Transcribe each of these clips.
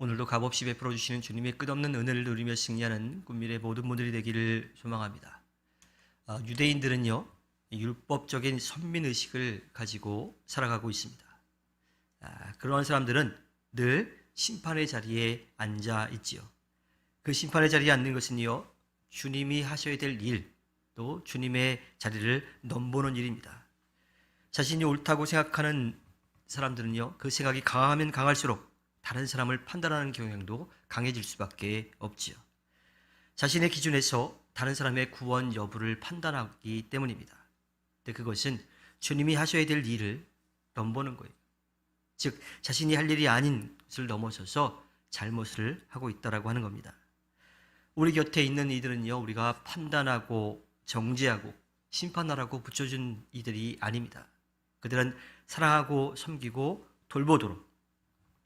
오늘도 값없이 베풀어 주시는 주님의 끝없는 은혜를 누리며 승리하는 군민의 모든 분들이 되기를 소망합니다. 유대인들은요, 율법적인 선민의식을 가지고 살아가고 있습니다. 그러한 사람들은 늘 심판의 자리에 앉아 있지요. 그 심판의 자리에 앉는 것은요, 주님이 하셔야 될 일, 또 주님의 자리를 넘보는 일입니다. 자신이 옳다고 생각하는 사람들은요, 그 생각이 강하면 강할수록 다른 사람을 판단하는 경향도 강해질 수밖에 없지요. 자신의 기준에서 다른 사람의 구원 여부를 판단하기 때문입니다. 근데 그것은 주님이 하셔야 될 일을 넘보는 거예요. 즉, 자신이 할 일이 아닌 것을 넘어서서 잘못을 하고 있다라고 하는 겁니다. 우리 곁에 있는 이들은요, 우리가 판단하고 정죄하고 심판하라고 붙여준 이들이 아닙니다. 그들은 사랑하고 섬기고 돌보도록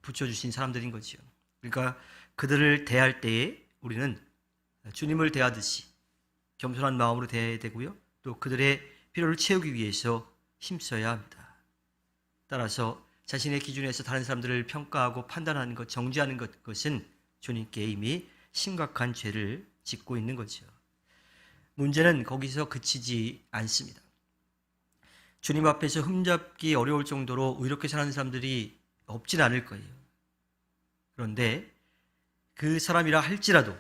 붙여주신 사람들인 거지요. 그러니까 그들을 대할 때에 우리는 주님을 대하듯이 겸손한 마음으로 대해야 되고요. 또 그들의 필요를 채우기 위해서 힘써야 합니다. 따라서 자신의 기준에서 다른 사람들을 평가하고 판단하는 것, 정죄하는 것은 주님께 이미 심각한 죄를 짓고 있는 거죠. 문제는 거기서 그치지 않습니다. 주님 앞에서 흠잡기 어려울 정도로 의롭게 사는 사람들이 없진 않을 거예요. 그런데 그 사람이라 할지라도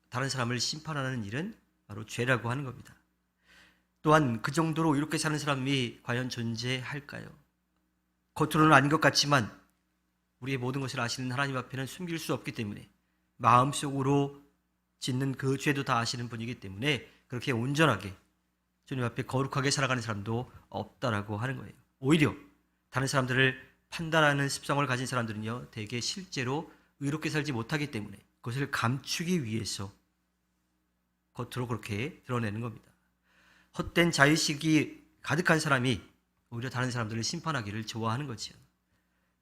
다른 사람을 심판하는 일은 바로 죄라고 하는 겁니다. 또한 그 정도로 이렇게 사는 사람이 과연 존재할까요? 겉으로는 아닌 것 같지만 우리의 모든 것을 아시는 하나님 앞에는 숨길 수 없기 때문에 마음속으로 짓는 그 죄도 다 아시는 분이기 때문에 그렇게 온전하게 주님 앞에 거룩하게 살아가는 사람도 없다라고 하는 거예요. 오히려 다른 사람들을 판단하는 습성을 가진 사람들은요, 대개 실제로 의롭게 살지 못하기 때문에 그것을 감추기 위해서 겉으로 그렇게 드러내는 겁니다. 헛된 자의식이 가득한 사람이 오히려 다른 사람들을 심판하기를 좋아하는 거지요.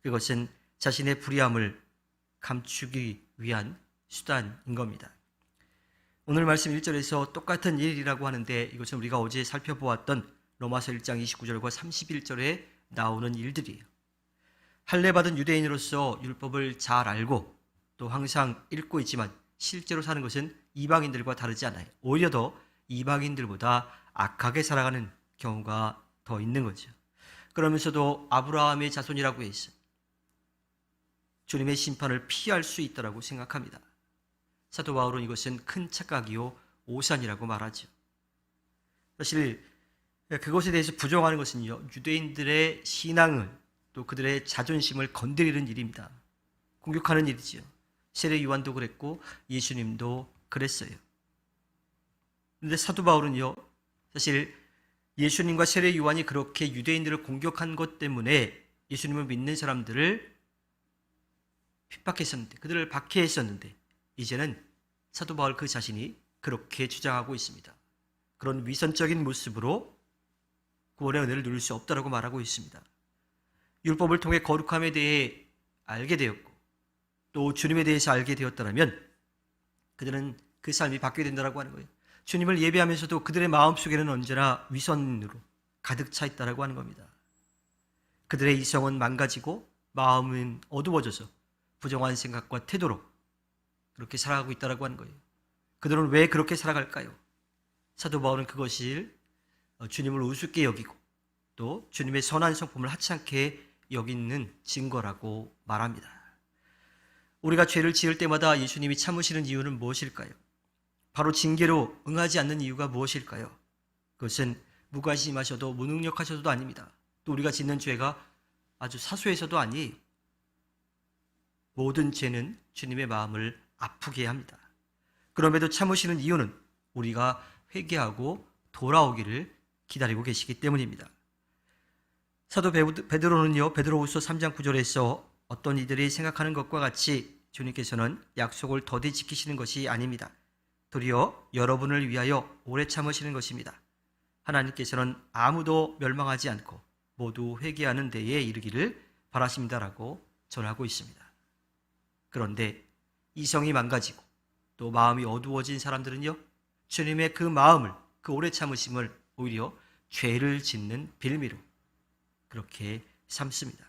그것은 자신의 불의함을 감추기 위한 수단인 겁니다. 오늘 말씀 1절에서 똑같은 일이라고 하는데 이것은 우리가 어제 살펴보았던 로마서 1장 29절과 31절에 나오는 일들이에요. 할례받은 유대인으로서 율법을 잘 알고 또 항상 읽고 있지만 실제로 사는 것은 이방인들과 다르지 않아요. 오히려 더 이방인들보다 악하게 살아가는 경우가 더 있는 거죠. 그러면서도 아브라함의 자손이라고 해서 주님의 심판을 피할 수 있다고 생각합니다. 사도 바울은 이것은 큰 착각이요 오산이라고 말하죠. 사실 그것에 대해서 부정하는 것은요, 유대인들의 신앙을 또 그들의 자존심을 건드리는 일입니다. 공격하는 일이지요. 세례 요한도 그랬고 예수님도 그랬어요. 그런데 사도 바울은요, 사실 예수님과 세례 요한이 그렇게 유대인들을 공격한 것 때문에 예수님을 믿는 사람들을 핍박했었는데, 그들을 박해했었는데 이제는 사도 바울 그 자신이 그렇게 주장하고 있습니다. 그런 위선적인 모습으로 구원의 은혜를 누릴 수 없다라고 말하고 있습니다. 율법을 통해 거룩함에 대해 알게 되었고 또 주님에 대해서 알게 되었다면 그들은 그 삶이 바뀌게 된다고 하는 거예요. 주님을 예배하면서도 그들의 마음속에는 언제나 위선으로 가득 차 있다고 하는 겁니다. 그들의 이성은 망가지고 마음은 어두워져서 부정한 생각과 태도로 그렇게 살아가고 있다고 하는 거예요. 그들은 왜 그렇게 살아갈까요? 사도 바울은 그것을 주님을 우습게 여기고 또 주님의 선한 성품을 하찮게 여기는 증거라고 말합니다. 우리가 죄를 지을 때마다 예수님이 참으시는 이유는 무엇일까요? 바로 징계로 응하지 않는 이유가 무엇일까요? 그것은 무관심하셔도 무능력하셔도 아닙니다. 또 우리가 짓는 죄가 아주 사소해서도 아니에요. 모든 죄는 주님의 마음을 아프게 합니다. 그럼에도 참으시는 이유는 우리가 회개하고 돌아오기를 기다리고 계시기 때문입니다. 사도 베드로는요, 베드로후서 3장 9절에서 어떤 이들이 생각하는 것과 같이 주님께서는 약속을 더디 지키시는 것이 아닙니다. 도리어 여러분을 위하여 오래 참으시는 것입니다. 하나님께서는 아무도 멸망하지 않고 모두 회개하는 데에 이르기를 바라십니다라고 전하고 있습니다. 그런데 이성이 망가지고 또 마음이 어두워진 사람들은요, 주님의 그 마음을, 그 오래 참으심을 오히려 죄를 짓는 빌미로 그렇게 삼습니다.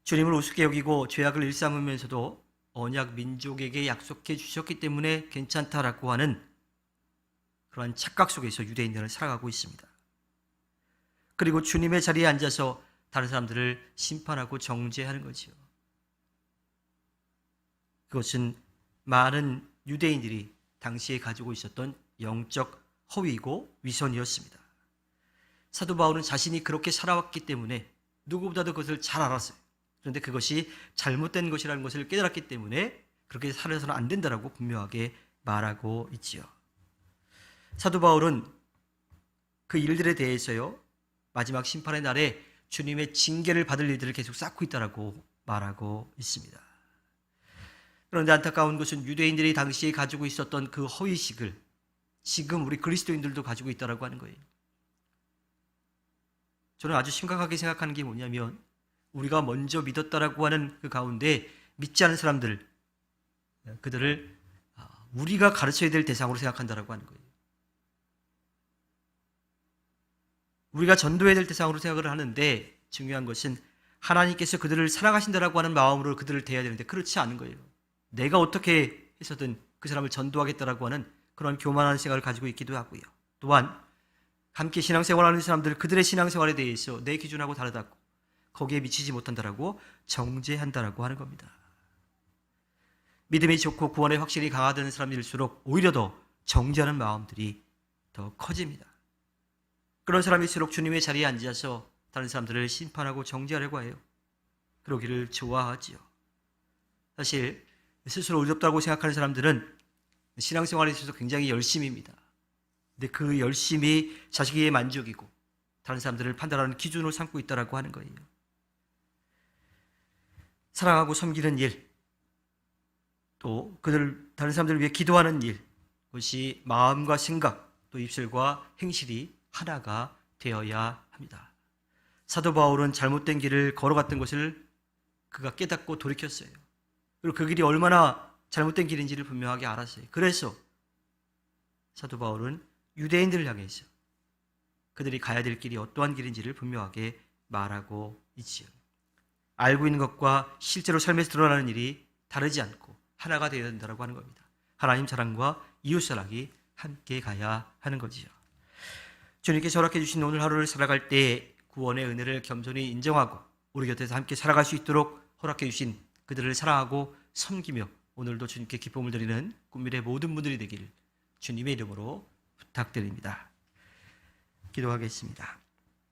주님을 우습게 여기고 죄악을 일삼으면서도 언약 민족에게 약속해 주셨기 때문에 괜찮다라고 하는 그러한 착각 속에서 유대인들은 살아가고 있습니다. 그리고 주님의 자리에 앉아서 다른 사람들을 심판하고 정죄하는 거지요. 그것은 많은 유대인들이 당시에 가지고 있었던 영적 허위이고 위선이었습니다. 사도 바울은 자신이 그렇게 살아왔기 때문에 누구보다도 그것을 잘 알았어요. 그런데 그것이 잘못된 것이라는 것을 깨달았기 때문에 그렇게 살아서는 안 된다라고 분명하게 말하고 있지요. 사도 바울은 그 일들에 대해서요, 마지막 심판의 날에 주님의 징계를 받을 일들을 계속 쌓고 있다라고 말하고 있습니다. 그런데 안타까운 것은 유대인들이 당시에 가지고 있었던 그 허위식을 지금 우리 그리스도인들도 가지고 있다라고 하는 거예요. 저는 아주 심각하게 생각하는 게 뭐냐면, 우리가 먼저 믿었다라고 하는 그 가운데 믿지 않은 사람들, 그들을 우리가 가르쳐야 될 대상으로 생각한다라고 하는 거예요. 우리가 전도해야 될 대상으로 생각을 하는데, 중요한 것은 하나님께서 그들을 사랑하신다라고 하는 마음으로 그들을 대해야 되는데 그렇지 않은 거예요. 내가 어떻게 해서든 그 사람을 전도하겠다라고 하는 그런 교만한 생각을 가지고 있기도 하고요. 또한 함께 신앙생활하는 사람들, 그들의 신앙생활에 대해서 내 기준하고 다르다고, 거기에 미치지 못한다라고 정죄한다라고 하는 겁니다. 믿음이 좋고 구원의 확신이 강화되는 사람일수록 오히려 더 정죄하는 마음들이 더 커집니다. 그런 사람일수록 주님의 자리에 앉아서 다른 사람들을 심판하고 정죄하려고 해요. 그러기를 좋아하지요. 사실 스스로 의롭다고 생각하는 사람들은 신앙생활에 있어서 굉장히 열심입니다. 근데 그 열심이 자식의 만족이고 다른 사람들을 판단하는 기준으로 삼고 있다라고 하는 거예요. 사랑하고 섬기는 일, 또 다른 사람들을 위해 기도하는 일, 그것이 마음과 생각, 또 입술과 행실이 하나가 되어야 합니다. 사도 바울은 잘못된 길을 걸어갔던 것을 그가 깨닫고 돌이켰어요. 그리고 그 길이 얼마나 잘못된 길인지를 분명하게 알았어요. 그래서 사도 바울은 유대인들을 향해서 그들이 가야 될 길이 어떠한 길인지를 분명하게 말하고 있지요. 알고 있는 것과 실제로 삶에서 드러나는 일이 다르지 않고 하나가 되어야 된다고 하는 겁니다. 하나님 사랑과 이웃 사랑이 함께 가야 하는 거지요. 주님께서 허락해 주신 오늘 하루를 살아갈 때 구원의 은혜를 겸손히 인정하고 우리 곁에서 함께 살아갈 수 있도록 허락해 주신 그들을 사랑하고 섬기며 오늘도 주님께 기쁨을 드리는 꿈미래 모든 분들이 되기를 주님의 이름으로 부탁드립니다. 기도하겠습니다.